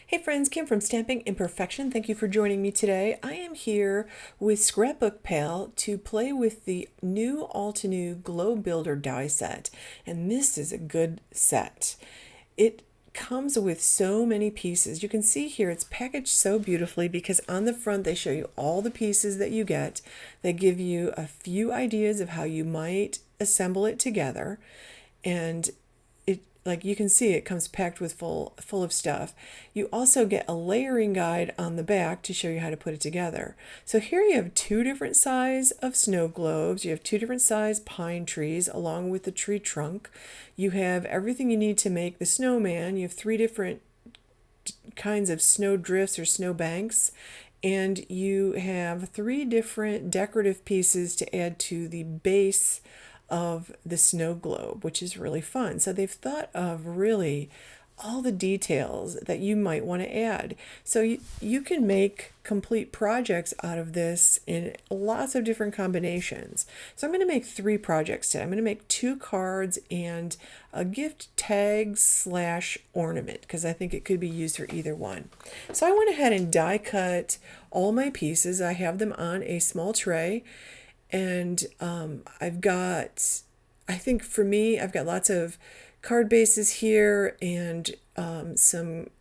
Hey friends, Kim from Stamping Imperfection. Thank you for joining me today. I am here with ScrapbookPal to play with the new Altenew Globe Builder die set. And this is a good set. It comes with so many pieces. You can see here it's packaged so beautifully because on the front they show you all the pieces that you get. They give you a few ideas of how you might assemble it together. And like you can see, it comes packed with full of stuff. You also get a layering guide on the back to show you how to put it together. So here you have two different size of snow globes. You have two different size pine trees along with the tree trunk. You have everything you need to make the snowman. You have three different kinds of snow drifts or snow banks. And you have three different decorative pieces to add to the base of the snow globe, which is really fun. So they've thought of really all the details that you might want to add. So you can make complete projects out of this in lots of different combinations. So I'm going to make three projects today. I'm going to make two cards and a gift tag slash ornament because I think it could be used for either one. So I went ahead and die cut all my pieces. I have them on a small tray. And I've got, I think for me, I've got lots of card bases here and some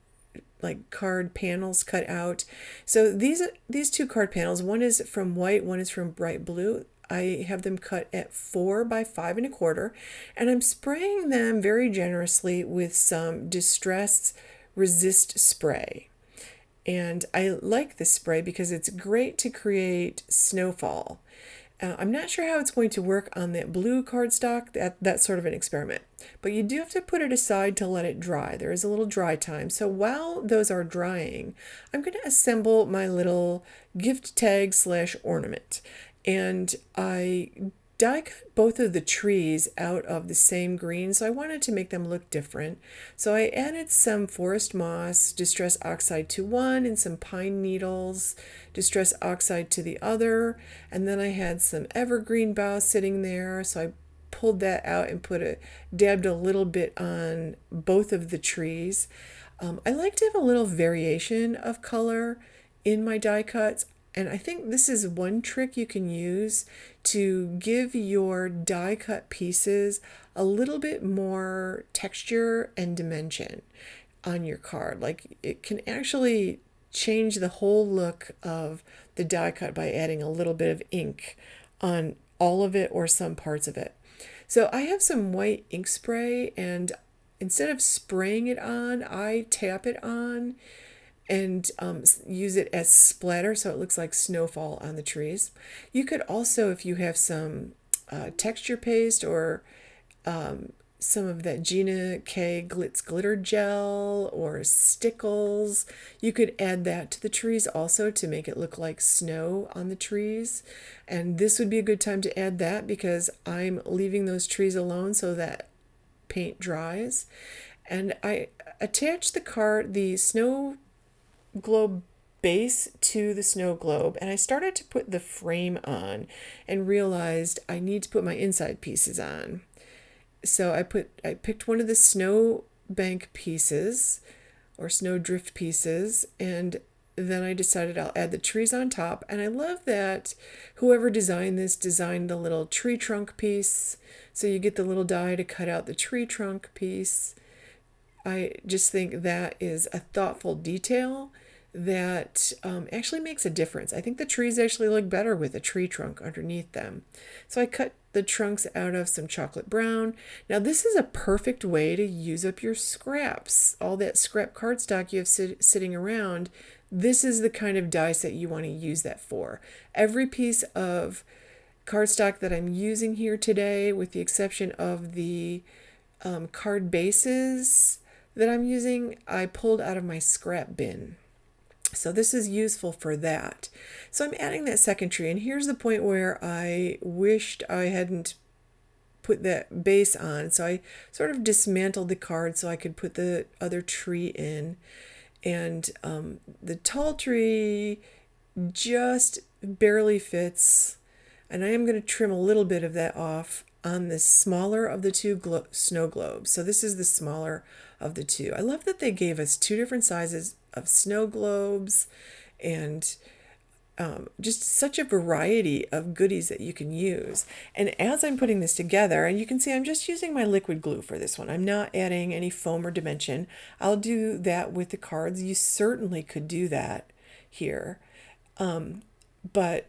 like card panels cut out. So these two card panels, one is from white, one is from bright blue. I have them cut at 4 by 5 1/4, and I'm spraying them very generously with some Distress Resist spray. And I like this spray because it's great to create snowfall. I'm not sure how it's going to work on that blue cardstock. That's sort of an experiment. But you do have to put it aside to let it dry. There is a little dry time. So while those are drying, I'm going to assemble my little gift tag slash ornament. And I die cut both of the trees out of the same green, so I wanted to make them look different. So I added some forest moss, Distress Oxide to one, and some pine needles, Distress Oxide to the other. And then I had some evergreen boughs sitting there, so I pulled that out and dabbed a little bit on both of the trees. I like to have a little variation of color in my die cuts. And I think this is one trick you can use to give your die cut pieces a little bit more texture and dimension on your card. Like it can actually change the whole look of the die cut by adding a little bit of ink on all of it or some parts of it. So I have some white ink spray, and instead of spraying it on, I tap it on and use it as splatter so it looks like snowfall on the trees. You could also, if you have some texture paste or some of that Gina K Glitz Glitter Gel or Stickles, you could add that to the trees also to make it look like snow on the trees. And this would be a good time to add that because I'm leaving those trees alone so that paint dries. And I attached the snow globe base to the snow globe, and I started to put the frame on and realized I need to put my inside pieces on. So I picked one of the snow bank pieces or snow drift pieces, and then I decided I'll add the trees on top. And I love that whoever designed this designed the little tree trunk piece, so you get the little die to cut out the tree trunk piece. I just think that is a thoughtful detail that actually makes a difference. I think the trees actually look better with a tree trunk underneath them. So I cut the trunks out of some chocolate brown. Now this is a perfect way to use up your scraps. All that scrap cardstock you have sitting around, this is the kind of die set you want to use that for. Every piece of cardstock that I'm using here today, with the exception of the card bases that I'm using, I pulled out of my scrap bin. So this is useful for that. So I'm adding that second tree, and here's the point where I wished I hadn't put that base on. So I sort of dismantled the card so I could put the other tree in. And the tall tree just barely fits, and I am going to trim a little bit of that off on the smaller of the two snow globes. So this is the smaller of the two. I love that they gave us two different sizes of snow globes, and just such a variety of goodies that you can use. And as I'm putting this together, and you can see I'm just using my liquid glue for this one. I'm not adding any foam or dimension. I'll do that with the cards. You certainly could do that here. But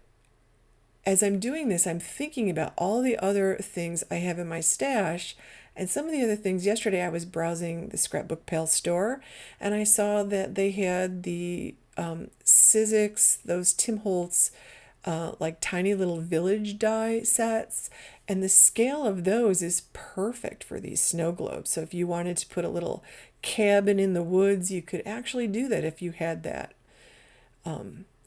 as I'm doing this, I'm thinking about all the other things I have in my stash. And some of the other things, yesterday I was browsing the ScrapbookPal store, and I saw that they had the Sizzix, those Tim Holtz, like tiny little village die sets. And the scale of those is perfect for these snow globes. So if you wanted to put a little cabin in the woods, you could actually do that if you had that.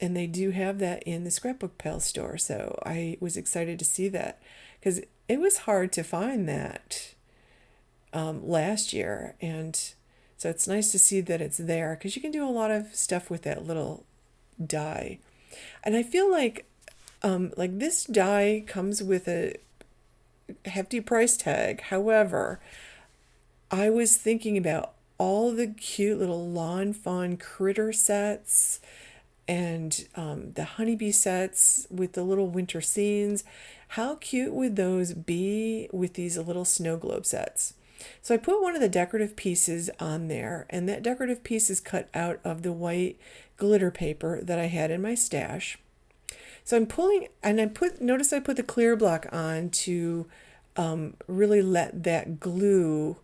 And they do have that in the ScrapbookPal store. So I was excited to see that, because it was hard to find that last year. And so it's nice to see that it's there, because you can do a lot of stuff with that little die. And I feel like this die comes with a hefty price tag. However, I was thinking about all the cute little lawn fawn critter sets, and the honeybee sets with the little winter scenes. How cute would those be with these little snow globe sets? So I put one of the decorative pieces on there, and that decorative piece is cut out of the white glitter paper that I had in my stash. So I'm pulling, and notice I put the clear block on to really let that glue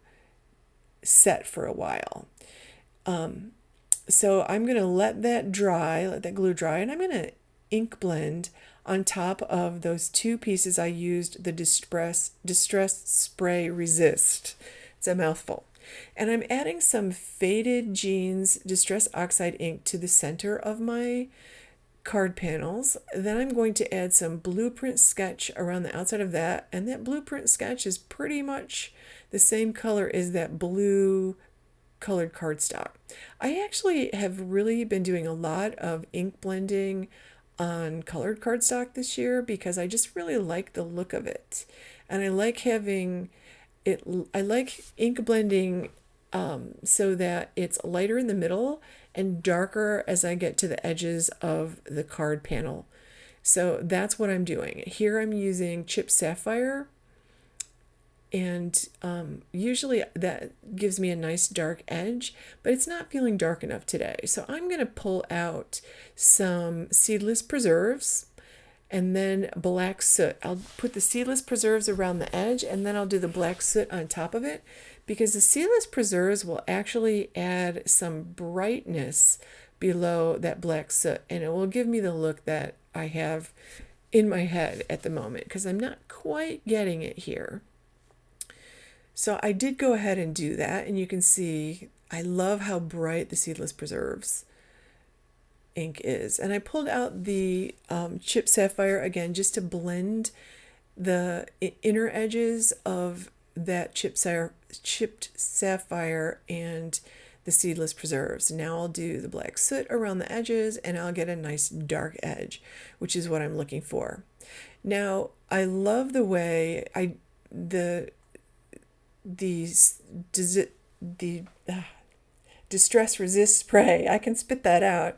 set for a while. So I'm going to let that glue dry, and I'm going to ink blend on top of those two pieces I used, the Distress Spray Resist. It's a mouthful. And I'm adding some Faded Jeans Distress Oxide ink to the center of my card panels. Then I'm going to add some blueprint sketch around the outside of that, and that blueprint sketch is pretty much the same color as that blue colored cardstock. I actually have really been doing a lot of ink blending on colored cardstock this year, because I just really like the look of it. And I like having it, I like ink blending so that it's lighter in the middle and darker as I get to the edges of the card panel. So that's what I'm doing. Here I'm using Chipped Sapphire, and usually that gives me a nice dark edge, but it's not feeling dark enough today. So I'm going to pull out some Seedless preserves and then black soot. I'll put the Seedless preserves around the edge, and then I'll do the black soot on top of it, because the Seedless preserves will actually add some brightness below that black soot, and it will give me the look that I have in my head at the moment, because I'm not quite getting it here. So I did go ahead and do that, and you can see I love how bright the Seedless preserves ink is. And I pulled out the Chipped Sapphire again just to blend the inner edges of that Chipped Sapphire and the Seedless preserves. Now I'll do the black soot around the edges, and I'll get a nice dark edge, which is what I'm looking for. Now I love the way the Distress Resist spray, I can spit that out,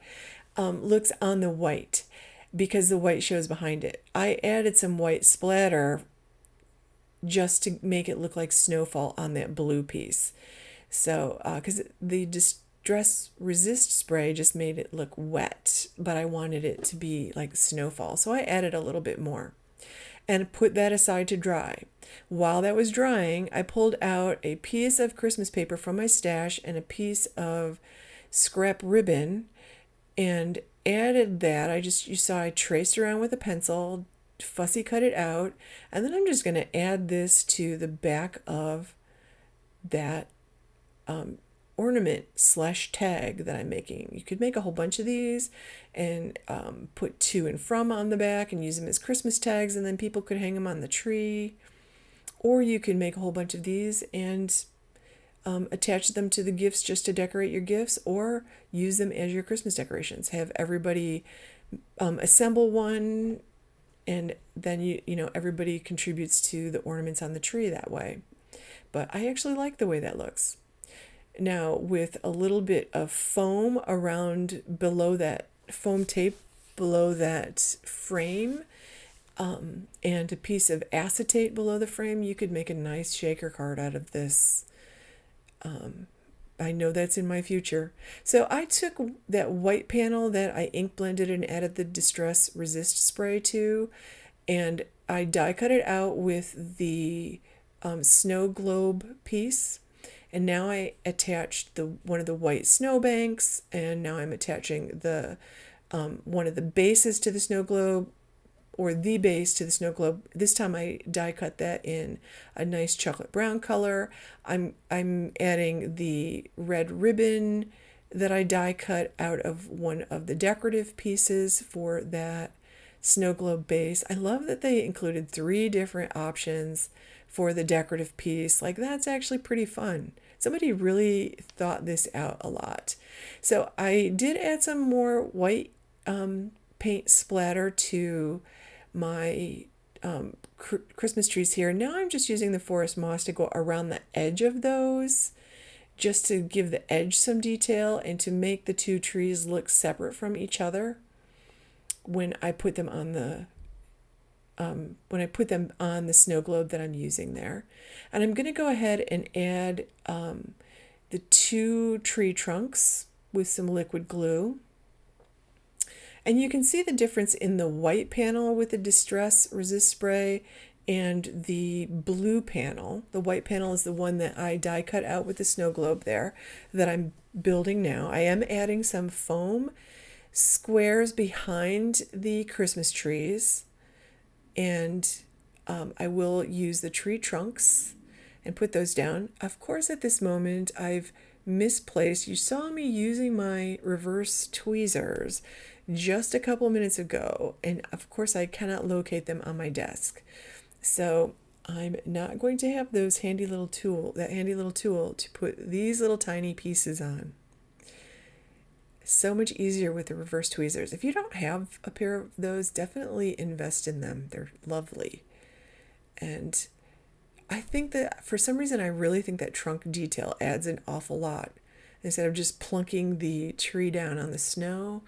looks on the white, because the white shows behind it. I added some white splatter just to make it look like snowfall on that blue piece. So, because the Distress Resist spray just made it look wet, but I wanted it to be like snowfall. So I added a little bit more and put that aside to dry. While that was drying, I pulled out a piece of Christmas paper from my stash and a piece of scrap ribbon and added that. You saw I traced around with a pencil, fussy cut it out, and then I'm just going to add this to the back of that ornament / tag that I'm making. You could make a whole bunch of these and put to and from on the back and use them as Christmas tags, and then people could hang them on the tree. Or you can make a whole bunch of these and attach them to the gifts just to decorate your gifts, or use them as your Christmas decorations. Have everybody assemble one, and then everybody contributes to the ornaments on the tree that way. But I actually like the way that looks. Now with a little bit of foam around below that, foam tape below that frame, and a piece of acetate below the frame, you could make a nice shaker card out of this. I know that's in my future. So I took that white panel that I ink blended and added the Distress Resist spray to, and I die cut it out with the snow globe piece. And now I attached one of the white snowbanks, and now I'm attaching the one of the bases to the snow globe, or the base to the snow globe. This time I die cut that in a nice chocolate brown color. I'm adding the red ribbon that I die cut out of one of the decorative pieces for that snow globe base. I love that they included 3 different options for the decorative piece. Like, that's actually pretty fun. Somebody really thought this out a lot. So I did add some more white paint splatter to my Christmas trees here. Now I'm just using the forest moss to go around the edge of those, just to give the edge some detail and to make the 2 trees look separate from each other when I put them on the snow globe that I'm using there. And I'm going to go ahead and add the 2 tree trunks with some liquid glue. And you can see the difference in the white panel with the Distress Resist spray and the blue panel. The white panel is the one that I die cut out with the snow globe there that I'm building now. I am adding some foam squares behind the Christmas trees, and I will use the tree trunks and put those down. Of course, at this moment, I've misplaced. You saw me using my reverse tweezers just a couple minutes ago, and of course I cannot locate them on my desk. So I'm not going to have that handy little tool to put these little tiny pieces on. So much easier with the reverse tweezers. If you don't have a pair of those, definitely invest in them. They're lovely. And I think that for some reason, I really think that trunk detail adds an awful lot. Instead of just plunking the tree down on the snow,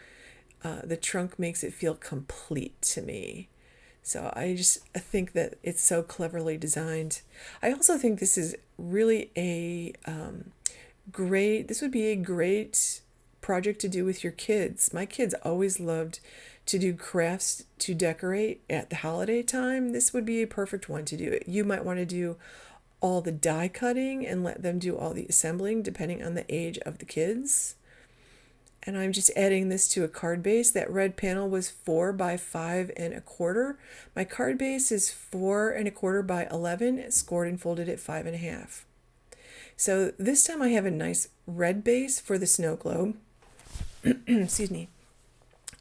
the trunk makes it feel complete to me. So I think that it's so cleverly designed. I also think this is really this would be a great project to do with your kids. My kids always loved to do crafts to decorate at the holiday time. This would be a perfect one to do it. You might want to do all the die cutting and let them do all the assembling depending on the age of the kids. And I'm just adding this to a card base. That red panel was 4 by 5 1/4. My card base is 4 1/4 by 11, scored and folded at 5 1/2. So this time I have a nice red base for the snow globe. Excuse me.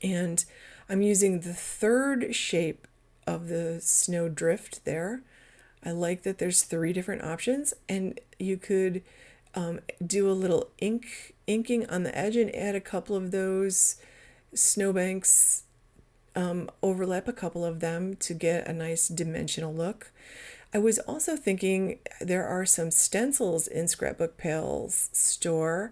And I'm using the 3rd shape of the snow drift there. I like that there's 3 different options, and you could do a little inking on the edge and add a couple of those snowbanks, overlap a couple of them to get a nice dimensional look. I was also thinking there are some stencils in ScrapbookPal's store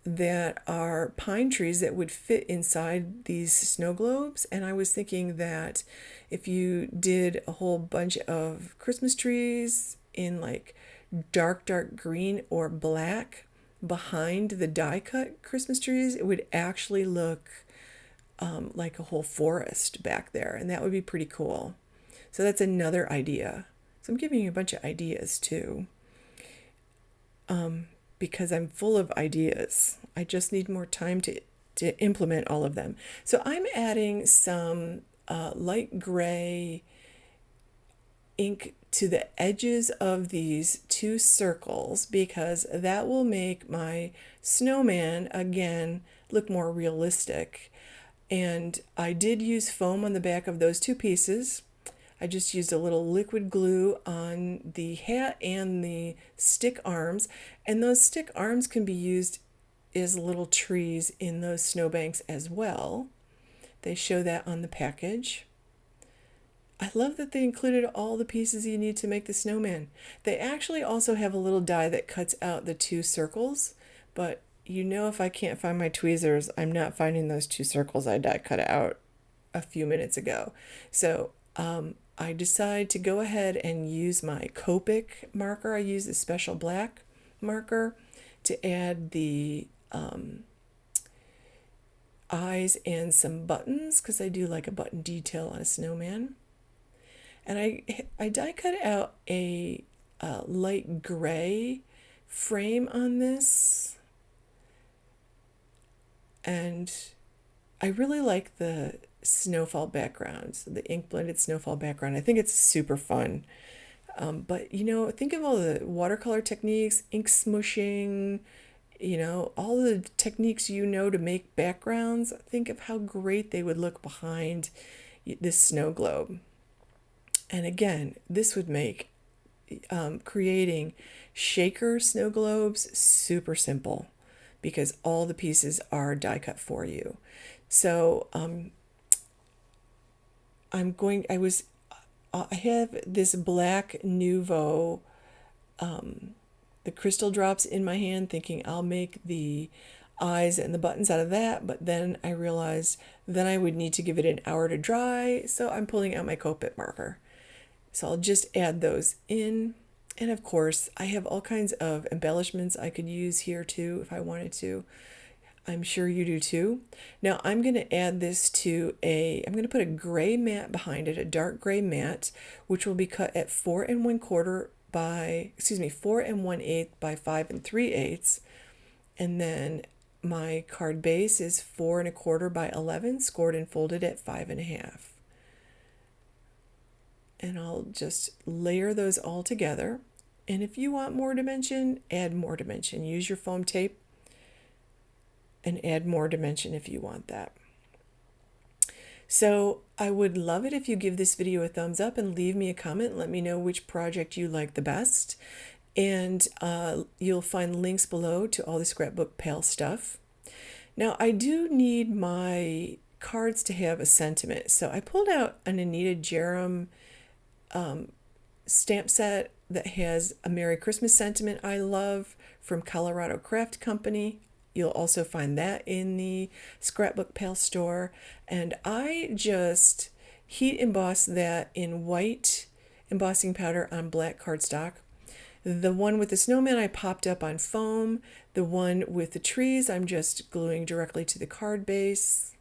that are pine trees that would fit inside these snow globes, and I was thinking that if you did a whole bunch of Christmas trees in like dark green or black behind the die cut Christmas trees, it would actually look like a whole forest back there, and that would be pretty cool. So that's another idea. So I'm giving you a bunch of ideas too, because I'm full of ideas. I just need more time to implement all of them. So I'm adding some light gray ink to the edges of these 2 circles, because that will make my snowman again look more realistic. And I did use foam on the back of those 2 pieces. I just used a little liquid glue on the hat and the stick arms, and those stick arms can be used as little trees in those snowbanks as well. They show that on the package. I love that they included all the pieces you need to make the snowman. They actually also have a little die that cuts out the 2 circles, But you know, if I can't find my tweezers, I'm not finding those two circles I die cut out a few minutes ago. So I decide to go ahead and use my Copic marker. I use a special black marker to add the eyes and some buttons, because I do like a button detail on a snowman. And I die cut out a light gray frame on this, and I really like the snowfall background, the ink blended snowfall background. I think it's super fun. But you know, think of all the watercolor techniques, ink smushing, you know, all the techniques you know to make backgrounds. Think of how great they would look behind this snow globe. And again, this would make creating shaker snow globes super simple, because all the pieces are die cut for you. So I have this black Nouveau, the crystal drops in my hand, thinking I'll make the eyes and the buttons out of that, but then I realized then I would need to give it an hour to dry, so I'm pulling out my Copic marker. So I'll just add those in. And of course, I have all kinds of embellishments I could use here too if I wanted to. I'm sure you do too. Now I'm going to add this to I'm going to put a gray mat behind it, a dark gray mat, which will be cut at 4 1/4 by, 4 1/8 by 5 3/8. And then my card base is 4 1/4 by 11, scored and folded at 5 1/2. And I'll just layer those all together. And if you want more dimension, add more dimension. Use your foam tape and add more dimension if you want that. So I would love it if you give this video a thumbs up and leave me a comment. Let me know which project you like the best. And you'll find links below to all the ScrapbookPal stuff. Now I do need my cards to have a sentiment. So I pulled out an Anita Jeram stamp set that has a Merry Christmas sentiment I love from Colorado Craft Company. You'll also find that in the ScrapbookPal store. And I just heat emboss that in white embossing powder on black cardstock. The one with the snowman I popped up on foam. The one with the trees I'm just gluing directly to the card base.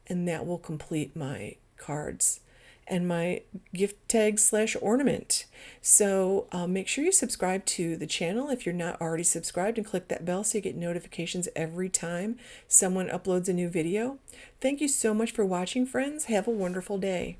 And that will complete my cards and my gift tag / ornament. So make sure you subscribe to the channel if you're not already subscribed, and click that bell so you get notifications every time someone uploads a new video. Thank you so much for watching, friends. Have a wonderful day.